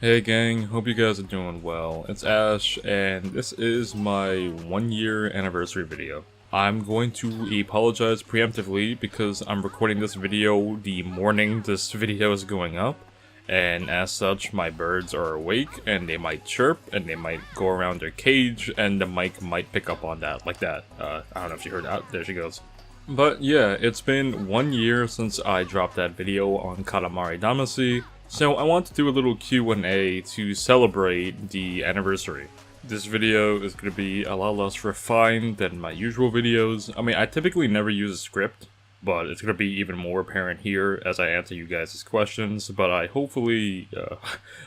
Hey gang, hope you guys are doing well. It's Ash, and this is my 1 year anniversary video. I'm going to apologize preemptively because I'm recording this video the morning this video is going up, and as such my birds are awake and they might chirp and they might go around their cage and the mic might pick up on that like that. I don't know if you heard that. There she goes. But yeah, it's been 1 year since I dropped that video on Katamari Damacy, so I want to do a little Q&A to celebrate the anniversary. This video is going to be a lot less refined than my usual videos. I mean, I typically never use a script, but it's going to be even more apparent here as I answer you guys' questions, but I hopefully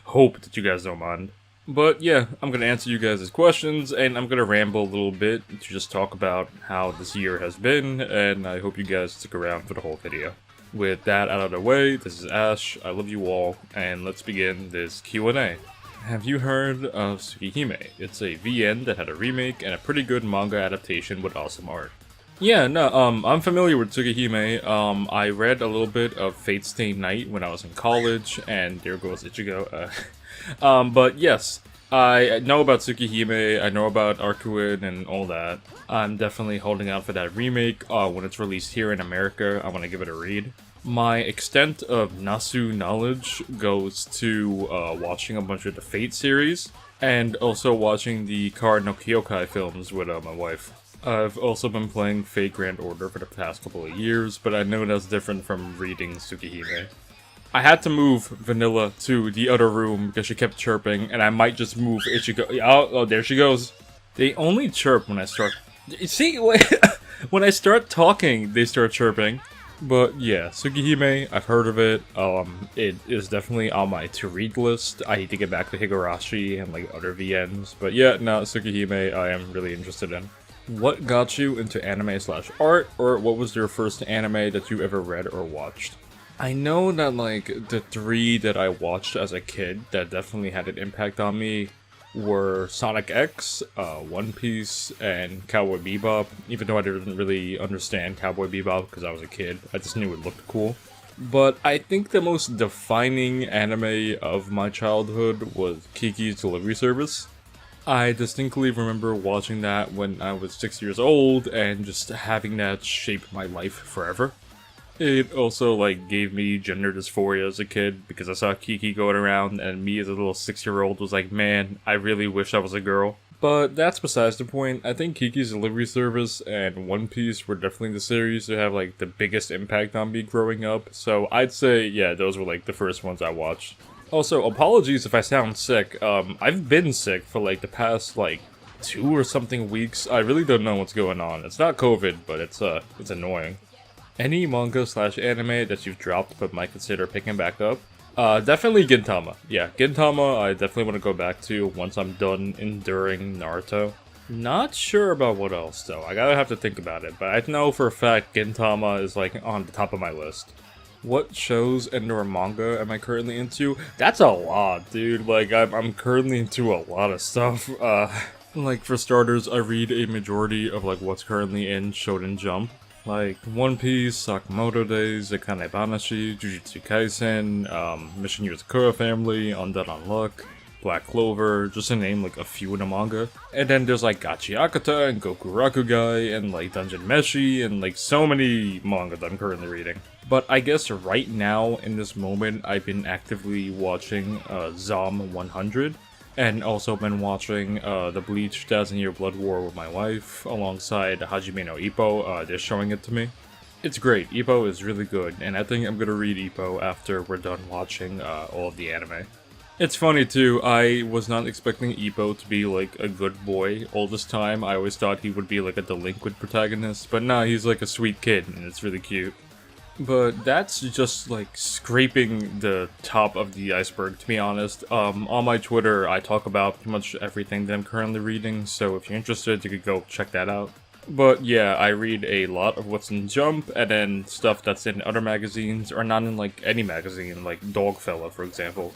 hope that you guys don't mind. But yeah, I'm going to answer you guys' questions, and I'm going to ramble a little bit to just talk about how this year has been, and I hope you guys stick around for the whole video. With that out of the way, this is Ash, I love you all, and let's begin this Q&A. Have you heard of Tsukihime? It's a VN that had a remake and a pretty good manga adaptation with awesome art. Yeah, no, I'm familiar with Tsukihime. I read a little bit of Fate Stay Night when I was in college, and there goes Ichigo. But yes, I know about Tsukihime, I know about Arcuin and all that. I'm definitely holding out for that remake. When it's released here in America, I want to give it a read. My extent of Nasu knowledge goes to watching a bunch of the Fate series, and also watching the Kara no Kyokai films with my wife. I've also been playing Fate Grand Order for the past couple of years, but I know that's different from reading Tsukihime. I had to move Vanilla to the other room because she kept chirping, and I might just move Ichigo. Oh, there she goes. They only chirp when I start. See, when I start talking, they start chirping. But yeah, Tsukihime, I've heard of it. It is definitely on my to-read list. I need to get back to Higurashi and like other VNs. But yeah, no, Tsukihime I am really interested in. What got you into anime/art, or what was your first anime that you ever read or watched? I know that like the three that I watched as a kid that definitely had an impact on me were Sonic X, One Piece, and Cowboy Bebop, even though I didn't really understand Cowboy Bebop because I was a kid. I just knew it looked cool. But I think the most defining anime of my childhood was Kiki's Delivery Service. I distinctly remember watching that when I was 6 years old and just having that shape my life forever. It also, like, gave me gender dysphoria as a kid, because I saw Kiki going around, and me as a little 6-year-old was like, man, I really wish I was a girl. But that's besides the point. I think Kiki's Delivery Service and One Piece were definitely the series that have, like, the biggest impact on me growing up, so I'd say, yeah, those were, like, the first ones I watched. Also, apologies if I sound sick. I've been sick for, like, the past, like, 2 or something weeks. I really don't know what's going on. It's not COVID, but it's annoying. Any manga/anime that you've dropped but might consider picking back up? Definitely Gintama. Yeah, Gintama I definitely want to go back to once I'm done enduring Naruto. Not sure about what else though, I gotta have to think about it, but I know for a fact Gintama is like on the top of my list. What shows and/or manga am I currently into? That's a lot, dude. Like, I'm currently into a lot of stuff. Like, for starters, I read a majority of, like, what's currently in Shonen Jump. Like, One Piece, Sakamoto Days, Akane Banashi, Jujutsu Kaisen, Mission Yozakura Family, Undead Unluck, Black Clover, just to name, like, a few in the manga. And then there's, like, Gachi Akata and Goku Rakugai and, like, Dungeon Meshi and, like, so many manga that I'm currently reading. But I guess right now, in this moment, I've been actively watching Zom 100. And also been watching the Bleach 1000 Year Blood War with my wife, alongside Hajime no Ippo. They're showing it to me. It's great. Ippo is really good, and I think I'm gonna read Ippo after we're done watching all of the anime. It's funny too, I was not expecting Ippo to be like a good boy all this time. I always thought he would be like a delinquent protagonist, but nah, he's like a sweet kid, and it's really cute. But that's just like scraping the top of the iceberg, to be honest. On my Twitter, I talk about pretty much everything that I'm currently reading, so if you're interested, you could go check that out. But yeah, I read a lot of what's in Jump, and then stuff that's in other magazines, or not in like any magazine, like Dogfella, for example.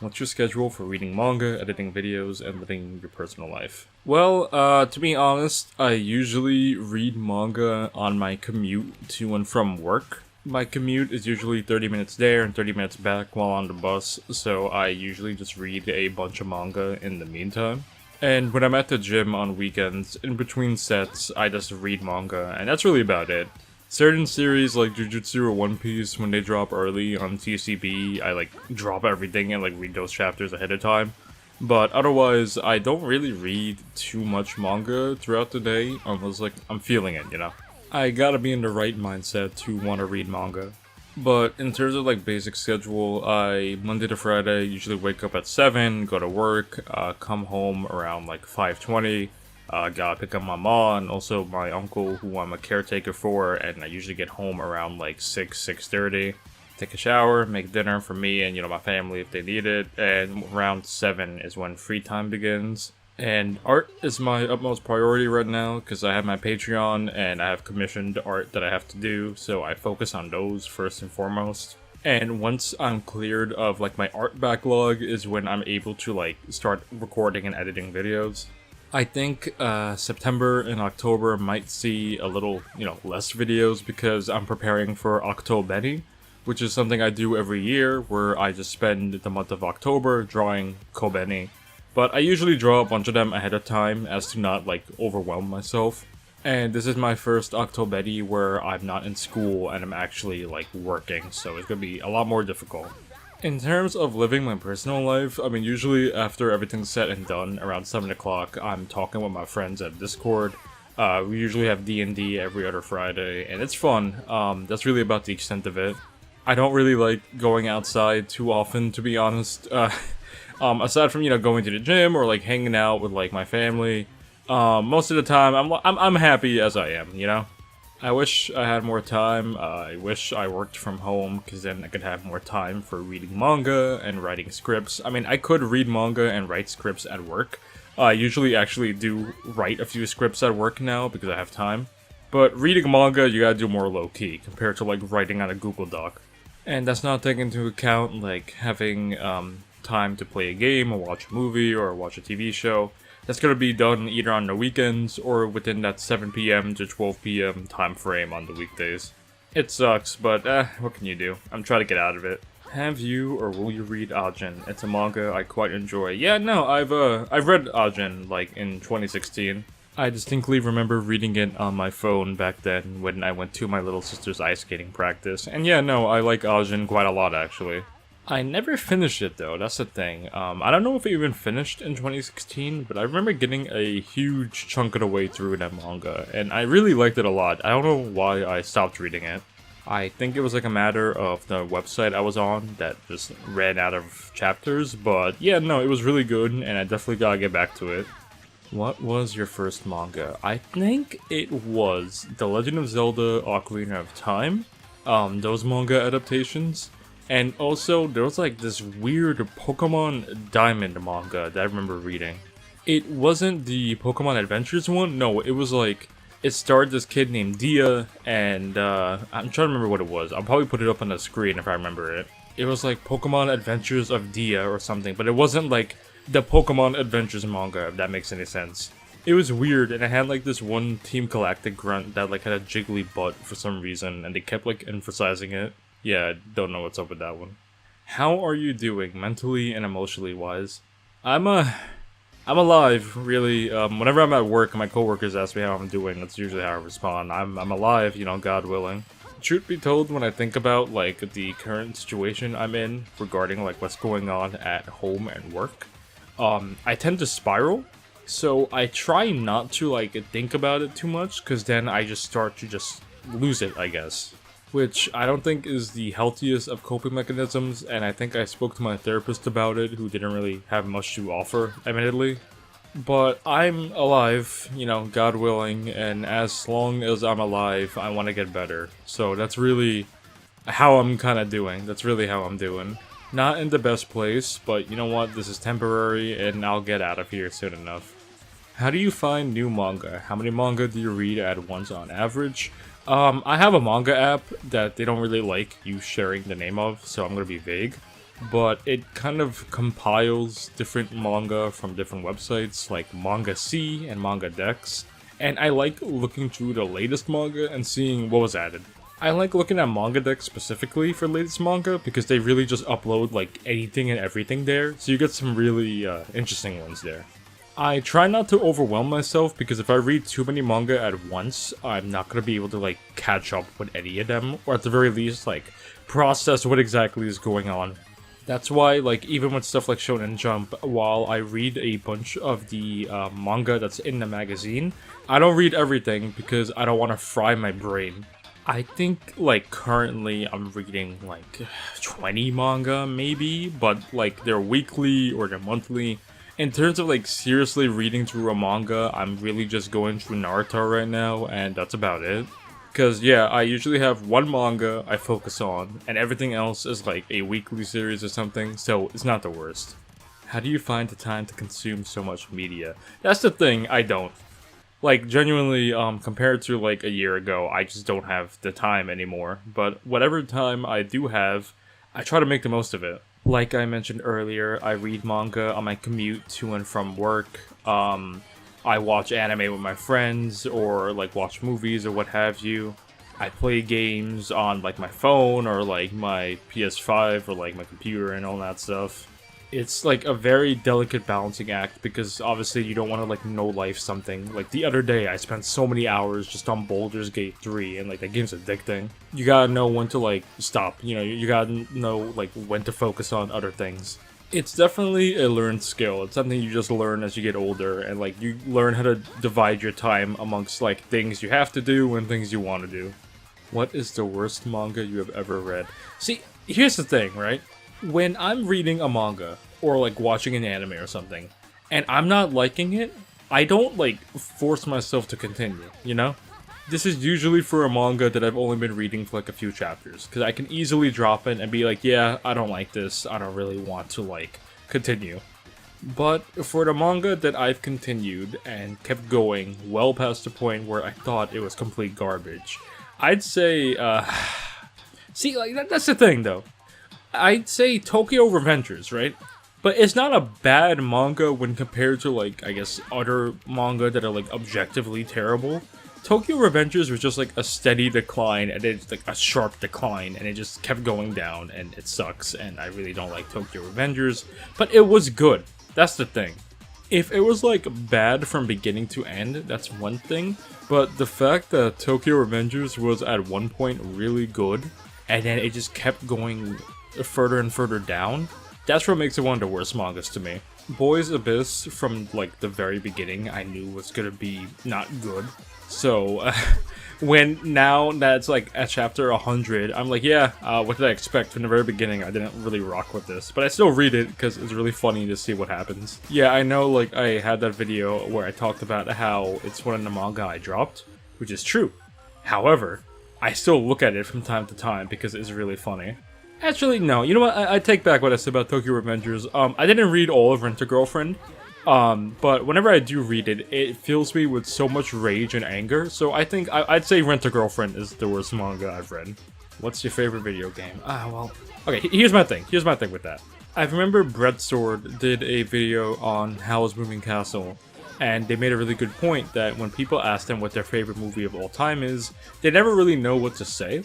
What's your schedule for reading manga, editing videos, and living your personal life? Well, to be honest, I usually read manga on my commute to and from work. My commute is usually 30 minutes there and 30 minutes back while on the bus, so I usually just read a bunch of manga in the meantime. And when I'm at the gym on weekends, in between sets, I just read manga, and that's really about it. Certain series like Jujutsu or One Piece, when they drop early on TCB, I like drop everything and like read those chapters ahead of time. But otherwise, I don't really read too much manga throughout the day, unless like I'm feeling it, you know? I gotta be in the right mindset to want to read manga. But in terms of like basic schedule, I Monday to Friday usually wake up at 7, go to work, come home around like 5:20, gotta pick up my mom and also my uncle who I'm a caretaker for, and I usually get home around like 6:30. Take a shower, make dinner for me and my family if they need it, and around 7 is when free time begins. And art is my utmost priority right now because I have my Patreon and I have commissioned art that I have to do, so I focus on those first and foremost. And once I'm cleared of like my art backlog is when I'm able to like start recording and editing videos. I think September and October might see a little, less videos because I'm preparing for Octobeni, which is something I do every year where I just spend the month of October drawing Kobeni. But I usually draw a bunch of them ahead of time as to not like overwhelm myself. And this is my first Octobeni where I'm not in school and I'm actually like working, so it's gonna be a lot more difficult. In terms of living my personal life, I mean usually after everything's said and done around 7 o'clock, I'm talking with my friends at Discord. We usually have D&D every other Friday and it's fun. That's really about the extent of it. I don't really like going outside too often, to be honest. Aside from going to the gym or like hanging out with like my family, most of the time I'm happy as I am. I wish I had more time. I wish I worked from home because then I could have more time for reading manga and writing scripts. I mean, I could read manga and write scripts at work. I usually actually do write a few scripts at work now because I have time. But reading manga, you gotta do more low key compared to like writing on a Google Doc. And that's not taking into account like having time to play a game or watch a movie or watch a TV show. That's going to be done either on the weekends or within that 7 p.m. to 12 p.m. time frame on the weekdays. It sucks, but what can you do? I'm trying to get out of it. Have you or will you read Ajin? It's a manga I quite enjoy. Yeah, no, I've read Ajin like in 2016. I distinctly remember reading it on my phone back then when I went to my little sister's ice skating practice. And yeah, no, I like Ajin quite a lot actually. I never finished it though, that's the thing. I don't know if it even finished in 2016, but I remember getting a huge chunk of the way through that manga, and I really liked it a lot. I don't know why I stopped reading it. I think it was like a matter of the website I was on that just ran out of chapters, but yeah, no, it was really good, and I definitely gotta get back to it. What was your first manga? I think it was The Legend of Zelda Ocarina of Time, those manga adaptations. And also, there was like this weird Pokemon Diamond manga that I remember reading. It wasn't the Pokemon Adventures one, no, it was like, it starred this kid named Dia, and I'm trying to remember what it was. I'll probably put it up on the screen if I remember it. It was like Pokemon Adventures of Dia or something, but it wasn't like the Pokemon Adventures manga, if that makes any sense. It was weird, and it had like this one Team Galactic grunt that like had a jiggly butt for some reason, and they kept like emphasizing it. Yeah, I don't know what's up with that one. How are you doing, mentally and emotionally wise? I'm alive, really. Whenever I'm at work and my coworkers ask me how I'm doing, that's usually how I respond. I'm alive, God willing. Truth be told, when I think about, like, the current situation I'm in regarding, like, what's going on at home and work, I tend to spiral. So I try not to, like, think about it too much, because then I just start to just lose it, I guess. Which I don't think is the healthiest of coping mechanisms, and I think I spoke to my therapist about it, who didn't really have much to offer, admittedly. But I'm alive, God willing, and as long as I'm alive, I want to get better. So that's really how I'm kind of doing. That's really how I'm doing. Not in the best place, but you know what, this is temporary, and I'll get out of here soon enough. How do you find new manga? How many manga do you read at once on average? I have a manga app that they don't really like you sharing the name of, so I'm gonna be vague. But it kind of compiles different manga from different websites like Manga C and Manga Dex. And I like looking through the latest manga and seeing what was added. I like looking at Manga Deck specifically for latest manga because they really just upload like anything and everything there, so you get some really interesting ones there. I try not to overwhelm myself because if I read too many manga at once, I'm not going to be able to like catch up with any of them, or at the very least like process what exactly is going on. That's why, like, even with stuff like Shonen Jump, while I read a bunch of the manga that's in the magazine, I don't read everything because I don't want to fry my brain. I think, like, currently I'm reading, like, 20 manga, maybe, but, like, they're weekly or they're monthly. In terms of, like, seriously reading through a manga, I'm really just going through Naruto right now, and that's about it. Because, yeah, I usually have one manga I focus on, and everything else is like a weekly series or something, so it's not the worst. How do you find the time to consume so much media? That's the thing, I don't. Like, genuinely, compared to like a year ago, I just don't have the time anymore. But whatever time I do have, I try to make the most of it. Like I mentioned earlier, I read manga on my commute to and from work. I watch anime with my friends, or like watch movies or what have you. I play games on like my phone or like my PS5 or like my computer and all that stuff. It's like a very delicate balancing act because obviously you don't want to like no-life something. Like the other day I spent so many hours just on Baldur's Gate 3 and like that game's addicting. You gotta know when to like stop, you know, you gotta know like when to focus on other things. It's definitely a learned skill. It's something you just learn as you get older, and like you learn how to divide your time amongst like things you have to do and things you want to do. What is the worst manga you have ever read? See, here's the thing, right? When I'm reading a manga or like watching an anime or something, and I'm not liking it, I don't like force myself to continue, you know? This is usually for a manga that I've only been reading for like a few chapters, because I can easily drop it and be like, yeah, I don't like this, I don't really want to like continue. But for the manga that I've continued and kept going well past the point where I thought it was complete garbage, I'd say, see, like that's the thing though. I'd say Tokyo Revengers, right? But it's not a bad manga when compared to like, I guess, other manga that are like objectively terrible. Tokyo Revengers was just like a steady decline, and it's like a sharp decline, and it just kept going down, and it sucks, and I really don't like Tokyo Revengers, but it was good. That's the thing. If it was like bad from beginning to end, that's one thing, but the fact that Tokyo Revengers was at one point really good, and then it just kept going further and further down, that's what makes it one of the worst mangas to me. Boys Abyss, from like the very beginning, I knew was gonna be not good. So, when now that's like at chapter 100, I'm like, yeah, what did I expect? From the very beginning, I didn't really rock with this. But I still read it because it's really funny to see what happens. Yeah, I know, like, I had that video where I talked about how it's one of the manga I dropped, which is true. However, I still look at it from time to time because it's really funny. Actually, no, you know what? I take back what I said about Tokyo Revengers. I didn't read all of Rent-a-Girlfriend. But whenever I do read it, it fills me with so much rage and anger, so I think I'd say Rent-a-Girlfriend is the worst manga I've read. What's your favorite video game? Well... Okay, here's my thing with that. I remember Breadsword did a video on Howl's Moving Castle, and they made a really good point that when people ask them what their favorite movie of all time is, they never really know what to say.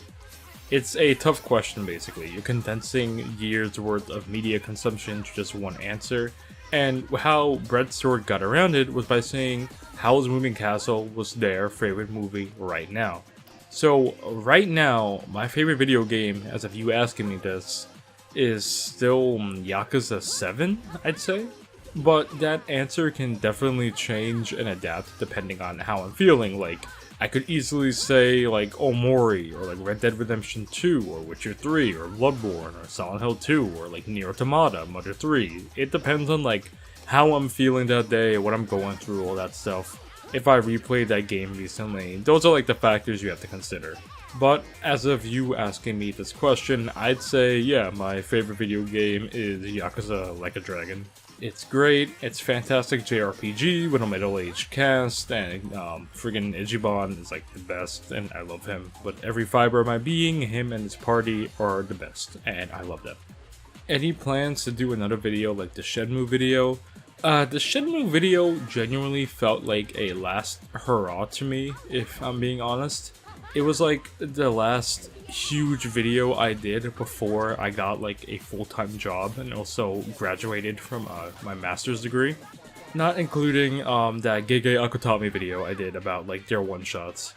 It's a tough question, basically. You're condensing years worth of media consumption to just one answer. And how Breadsword got around it was by saying Howl's Moving Castle was their favorite movie right now. So right now, my favorite video game, as of you asking me this, is still Yakuza 7, I'd say. But that answer can definitely change and adapt depending on how I'm feeling. Like, I could easily say like Omori, or like Red Dead Redemption 2, or Witcher 3, or Bloodborne, or Silent Hill 2, or like Nier Automata, Mother 3. It depends on like how I'm feeling that day, what I'm going through, all that stuff. If I replayed that game recently, those are like the factors you have to consider. But as of you asking me this question, I'd say yeah, my favorite video game is Yakuza Like a Dragon. It's great, it's fantastic JRPG with a middle-aged cast, and friggin' Ichiban is like the best, and I love him. But every fiber of my being, him and his party are the best, and I love them. Any plans to do another video like the Shenmue video? The Shenmue video genuinely felt like a last hurrah to me, if I'm being honest. It was like the last huge video I did before I got like a full-time job and also graduated from my master's degree. Not including that Gege Akutami video I did about like their one-shots.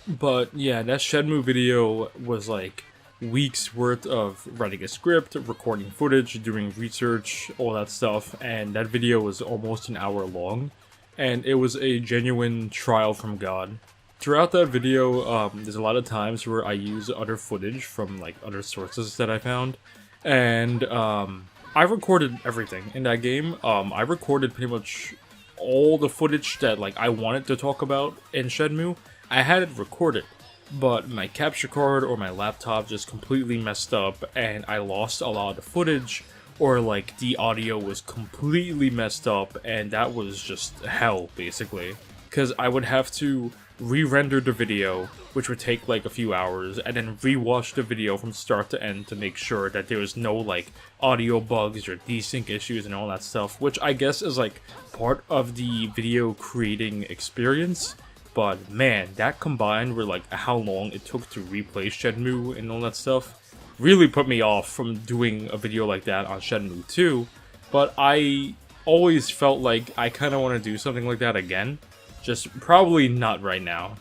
But yeah, that Shenmue video was like weeks worth of writing a script, recording footage, doing research, all that stuff, and that video was almost an hour long, and it was a genuine trial from God. Throughout that video, there's a lot of times where I use other footage from like other sources that I found, and I recorded everything in that game. I recorded pretty much all the footage that like I wanted to talk about in Shenmue. I had it recorded, but my capture card or my laptop just completely messed up and I lost a lot of the footage, or like the audio was completely messed up, and that was just hell basically. Because I would have to re-render the video, which would take like a few hours, and then re-watch the video from start to end to make sure that there was no like audio bugs or desync issues and all that stuff, which I guess is like part of the video creating experience. But man, that combined with like how long it took to replay Shenmue and all that stuff really put me off from doing a video like that on Shenmue 2. But I always felt like I kind of want to do something like that again. Just probably not right now.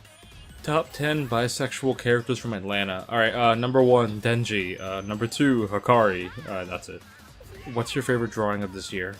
Top 10 bisexual characters from Atlanta. Alright, number 1, Denji. Number 2, Hikari. That's it. What's your favorite drawing of this year?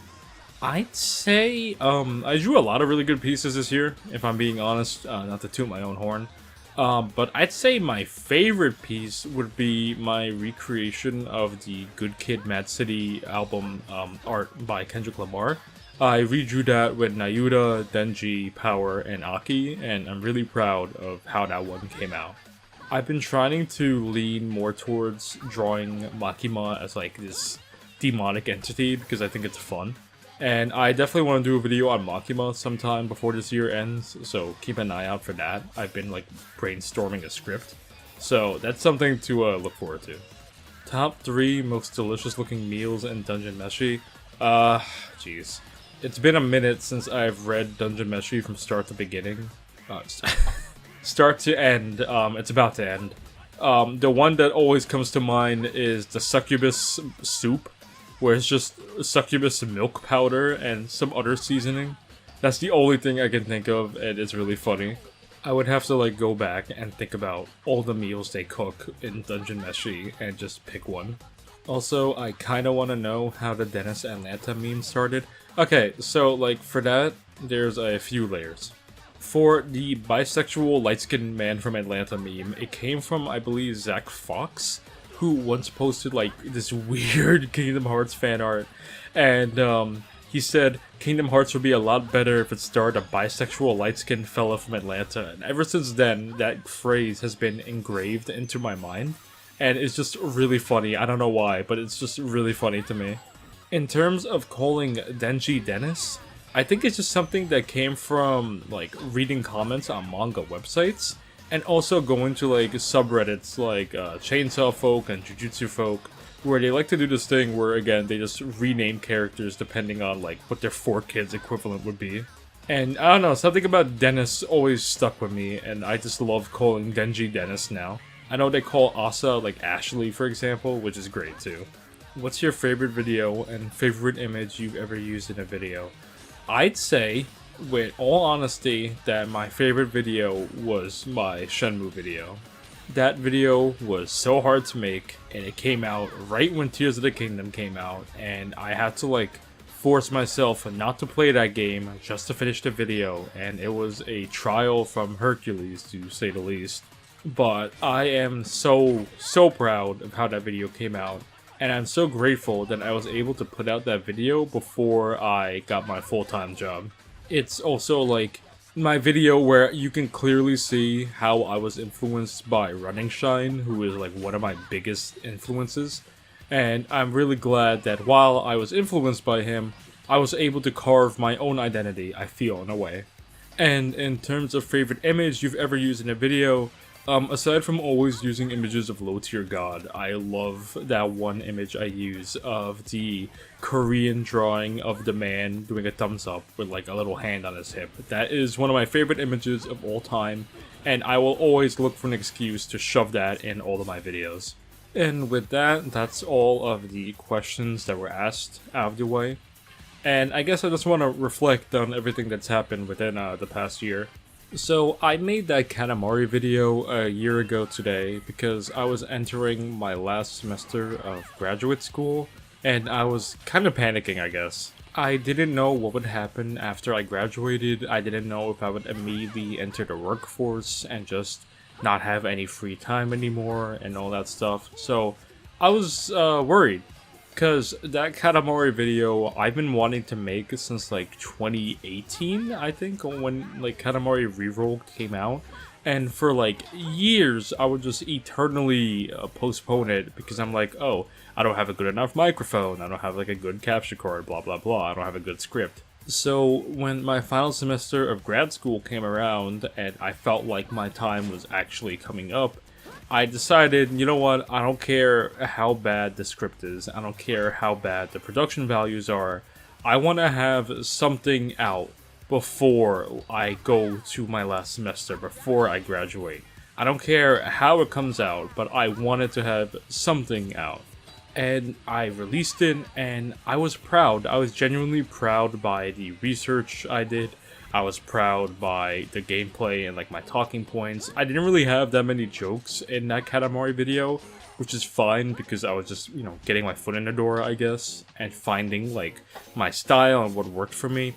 I'd say, I drew a lot of really good pieces this year, if I'm being honest, not to toot my own horn. But I'd say my favorite piece would be my recreation of the Good Kid, Mad City album art by Kendrick Lamar. I redrew that with Nayuta, Denji, Power, and Aki, and I'm really proud of how that one came out. I've been trying to lean more towards drawing Makima as like this demonic entity because I think it's fun. And I definitely want to do a video on Makima sometime before this year ends, so keep an eye out for that. I've been like brainstorming a script, so that's something to look forward to. Top 3 most delicious looking meals in Dungeon Meshi. Jeez. It's been a minute since I've read Dungeon Meshi from start to beginning. Start to end, it's about to end. The one that always comes to mind is the succubus soup, where it's just succubus milk powder and some other seasoning. That's the only thing I can think of, and it's really funny. I would have to like go back and think about all the meals they cook in Dungeon Meshi and just pick one. Also, I kinda wanna know how the Dennis Atlanta meme started. Okay, so like for that, there's a few layers. For the bisexual light-skinned man from Atlanta meme, it came from, I believe, Zach Fox, who once posted like this weird Kingdom Hearts fan art, and he said Kingdom Hearts would be a lot better if it starred a bisexual light-skinned fella from Atlanta, and ever since then, that phrase has been engraved into my mind, and it's just really funny. I don't know why, but it's just really funny to me. In terms of calling Denji Dennis, I think it's just something that came from like reading comments on manga websites, and also going to like subreddits like Chainsaw Folk and Jujutsu Folk, where they like to do this thing where again they just rename characters depending on like what their 4Kids equivalent would be. And I don't know, something about Dennis always stuck with me, and I just love calling Denji Dennis now. I know they call Asa like Ashley, for example, which is great too. What's your favorite video and favorite image you've ever used in a video? I'd say, with all honesty, that my favorite video was my Shenmue video. That video was so hard to make, and it came out right when Tears of the Kingdom came out, and I had to like force myself not to play that game just to finish the video, and it was a trial from Hercules to say the least. But I am so proud of how that video came out. And I'm so grateful that I was able to put out that video before I got my full-time job. It's also like my video where you can clearly see how I was influenced by Running Shine, who is like one of my biggest influences. And I'm really glad that while I was influenced by him, I was able to carve my own identity, I feel, in a way. And in terms of favorite image you've ever used in a video, aside from always using images of low tier god, I love that one image I use of the Korean drawing of the man doing a thumbs up with like a little hand on his hip. That is one of my favorite images of all time. and I will always look for an excuse to shove that in all of my videos. And with that, that's all of the questions that were asked out of the way. And I guess I just want to reflect on everything that's happened within the past year. So I made that Katamari video a year ago today because I was entering my last semester of graduate school, and I was kind of panicking, I guess. I didn't know what would happen after I graduated. I didn't know if I would immediately enter the workforce and just not have any free time anymore and all that stuff. So I was worried, because that Katamari video I've been wanting to make since like 2018, I think, when like Katamari Reroll came out. And for like years, I would just eternally postpone it because I'm like, oh, I don't have a good enough microphone, I don't have like a good capture card, blah blah blah, I don't have a good script. So when my final semester of grad school came around and I felt like my time was actually coming up, I decided, you know what, I don't care how bad the script is, I don't care how bad the production values are, I want to have something out before I go to my last semester, before I graduate. I don't care how it comes out, but I wanted to have something out. And I released it, and I was proud. I was genuinely proud by the research I did. I was proud by the gameplay and like my talking points. I didn't really have that many jokes in that Katamari video, which is fine because I was just, you know, getting my foot in the door, I guess, and finding like my style and what worked for me.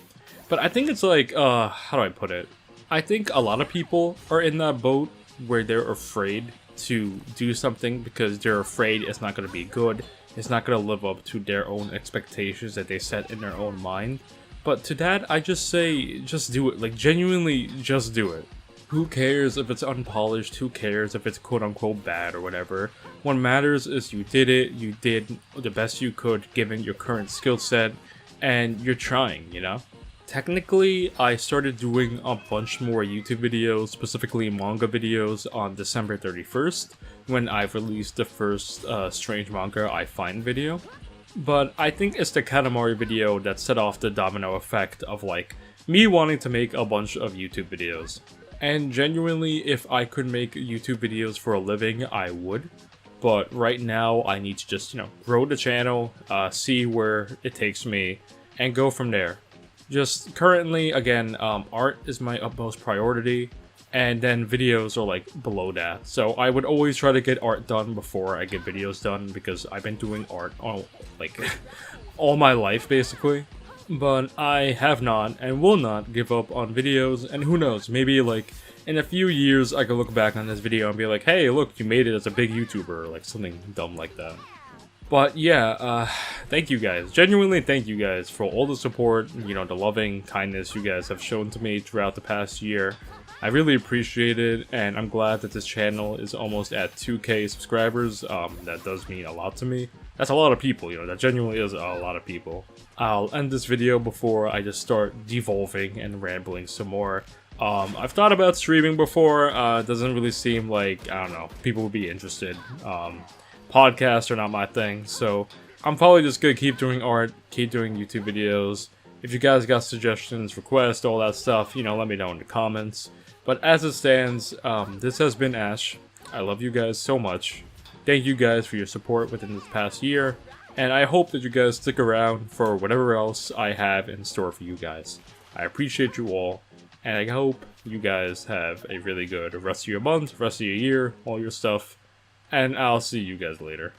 But I think it's like, how do I put it? I think a lot of people are in that boat where they're afraid to do something because they're afraid it's not going to be good. It's not going to live up to their own expectations that they set in their own mind. But to that, I just say, just do it. Like, genuinely, just do it. Who cares if it's unpolished? Who cares if it's quote-unquote bad or whatever? What matters is you did it. You did the best you could given your current skill set. And you're trying, you know? Technically, I started doing a bunch more YouTube videos, specifically manga videos, on December 31st, when I've released the first Strange Manga I Find video. But I think it's the Katamari video that set off the domino effect of like, me wanting to make a bunch of YouTube videos. And genuinely, if I could make YouTube videos for a living, I would. But right now, I need to just, you know, grow the channel, see where it takes me, and go from there. Just currently, again, art is my utmost priority, and then videos are like below that. So I would always try to get art done before I get videos done because I've been doing art all, like, all my life basically. But I have not and will not give up on videos, and who knows, maybe like in a few years I could look back on this video and be like, hey, look, you made it as a big YouTuber, or like something dumb like that. But yeah, thank you guys. Genuinely thank you guys for all the support, you know, the loving kindness you guys have shown to me throughout the past year. I really appreciate it, and I'm glad that this channel is almost at 2K subscribers. That does mean a lot to me. That's a lot of people, you know, that genuinely is a lot of people. I'll end this video before I just start devolving and rambling some more. I've thought about streaming before. It doesn't really seem like, I don't know, people would be interested. Podcasts are not my thing, so I'm probably just gonna keep doing art, keep doing YouTube videos. If you guys got suggestions, requests, all that stuff, you know, let me know in the comments. But as it stands, this has been Ash. I love you guys so much. Thank you guys for your support within this past year, and I hope that you guys stick around for whatever else I have in store for you guys. I appreciate you all, and I hope you guys have a really good rest of your month, rest of your year, all your stuff. And I'll see you guys later.